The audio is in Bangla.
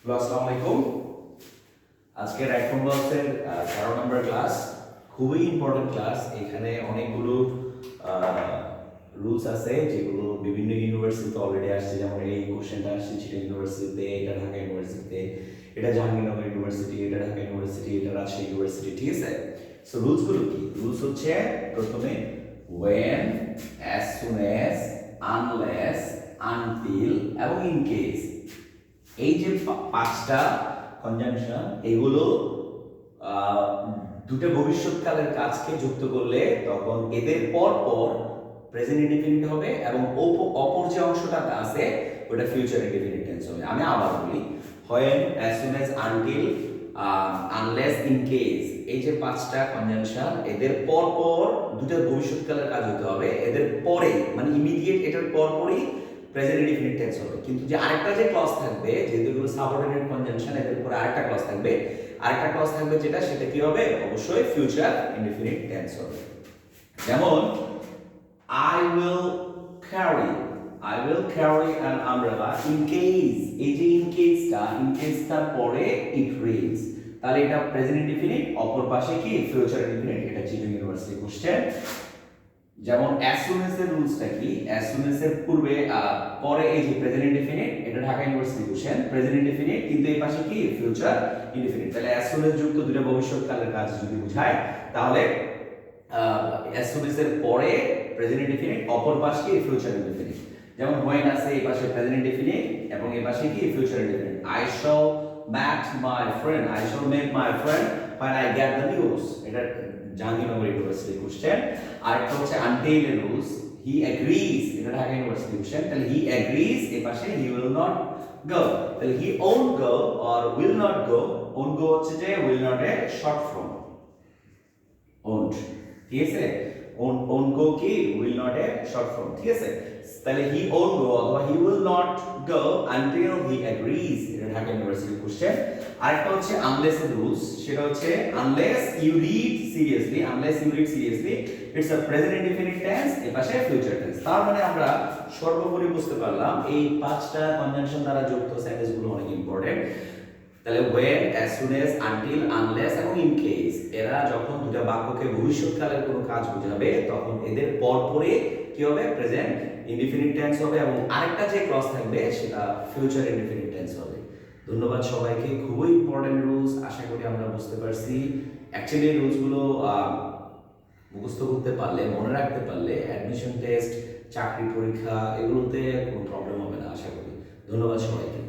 আসসালামু আলাইকুম। আজকে রাইট ফ্রম বক্সের 13 নম্বর ক্লাস, খুবই ইম্পর্টেন্ট ক্লাস। এখানে অনেকগুলো রুলস আছে যেগুলো বিভিন্ন ইউনিভার্সিটিতে অলরেডি আসছে। যেমন এই কোশ্চেনটা আসছে চিটাগং ইউনিভার্সিটিতে, এটা ঢাকা ইউনিভার্সিটিতে, এটা জাহাঙ্গীরনগর ইউনিভার্সিটি, এটা ঢাকা ইউনিভার্সিটি, এটা রাজশাহী ইউনিভার্সিটি। ঠিক আছে? সো রুলসগুলো কি? রুলস হচ্ছে প্রথমে when, as soon as, unless, until এবং in case। এই যে পাঁচটা কনজাংশন, এগুলো দুটো ভবিষ্যৎকালের কাজকে যুক্ত করলে তখন এদের পর পর প্রেজেন্ট ইনডিফিনিট হবে এবং অপর যে অংশটা আছে ওটা ফিউচার ইনডিফিনিট টেন্স হবে। আমি আবার বলি, when, as soon as, until, unless, in case। এই যে পাঁচটা কনজাংশন, এদের পর পর দুটো ভবিষ্যৎকালের কাজ হতে হবে। এদের পরে মানে ইমিডিয়েট, এটার পর পরই প্রেজেন্ট ইনডিফিনিট টেন্স হবে। কিন্তু যে আরেকটা যে ক্লজ থাকবে, যেহেতু এগুলো সাবঅর্ডিনেট কনজাংশন, এদের পরে আরেকটা ক্লজ থাকবে। আরেকটা ক্লজ থাকবে যেটা, সেটা কি হবে? অবশ্যই ফিউচার ইনডিফিনিট টেন্স হবে। যেমন I will carry an umbrella in case। এই যে in caseটার পরে it rains, তাহলে এটা প্রেজেন্ট ইনডিফিনিট, অপর পাশে কি ফিউচার ইনডিফিনিট। এটা চিটাগং ইউনিভার্সিটি কোশ্চেন। যেমন as soon as এর রুলসটা কি? as soon as এর পূর্বে পরে এই যে প্রেজেন্ট ইনডিফিনিট, এটা Dhaka university question. Present indefinite কিন্তু এই পাশে কি ফিউচার ইনডিফিনিট। তাহলে as soon as যুক্ত দুটো ভবিষ্যৎকালের কাজ যদি বোঝায়, তাহলে as soon as এর পরে প্রেজেন্ট ইনডিফিনিট, অপর পাশ কি ফিউচার ইনডিফিনিট। যেমন when আছে, এই পাশে প্রেজেন্ট ইনডিফিনিট এবং এই পাশে কি future indefinite. I shall meet my friend when I get the news। এটা জাহাঙ্গীরনগর ইউনিভার্সিটি কোশ্চেন। আর একটা হচ্ছে until এর রুলস, he agrees, এটা ঢাকা ইউনিভার্সিটি কোশ্চেন। তাহলে he agrees, এই পাশে he will not go। তাহলে he won't go or will not go। won't go হচ্ছে যে will not এর শর্ট ফর্ম won't। ঠিক আছে? won't go কি will not এর শর্ট ফর্ম। ঠিক আছে? তাহলে he won't go অথবা he will not go until he agrees, এটা ঢাকা ইউনিভার্সিটি কোশ্চেন। আরেকটা হচ্ছে unless এর রুলস, সেটা হচ্ছে unless you read seriously, it's a present indefinite tense, এর পাশে future tense। তার মানে আমরা সর্বোপরি বুঝতে পারলাম এই পাঁচটা কনজাংশন দ্বারা যুক্ত সেন্টেন্সগুলো অনেক ইম্পর্টেন্ট। তাহলে when, as soon as, until, unless এবং in case, এরা যখন দুটো বাক্যকে ভবিষ্যৎকালের কোনো কাজ বোঝাবে, তখন এদের পরপরে কি হবে? প্রেজেন্ট ইনডিফিনিট টেন্স হবে এবং আরেকটা যে ক্লজ থাকবে সেটা ফিউচার ইনডিফিনিট টেন্স হবে। ধন্যবাদ সবাইকে। খুবই ইম্পর্টেন্ট রুলস, আশা করি আমরা বুঝতে পারছি। অ্যাকচুয়ালি রুলসগুলো মুখস্থ করতে পারলে, মনে রাখতে পারলে অ্যাডমিশন টেস্ট, চাকরি পরীক্ষা এগুলোতে কোনো প্রবলেম হবে না আশা করি। ধন্যবাদ সবাইকে।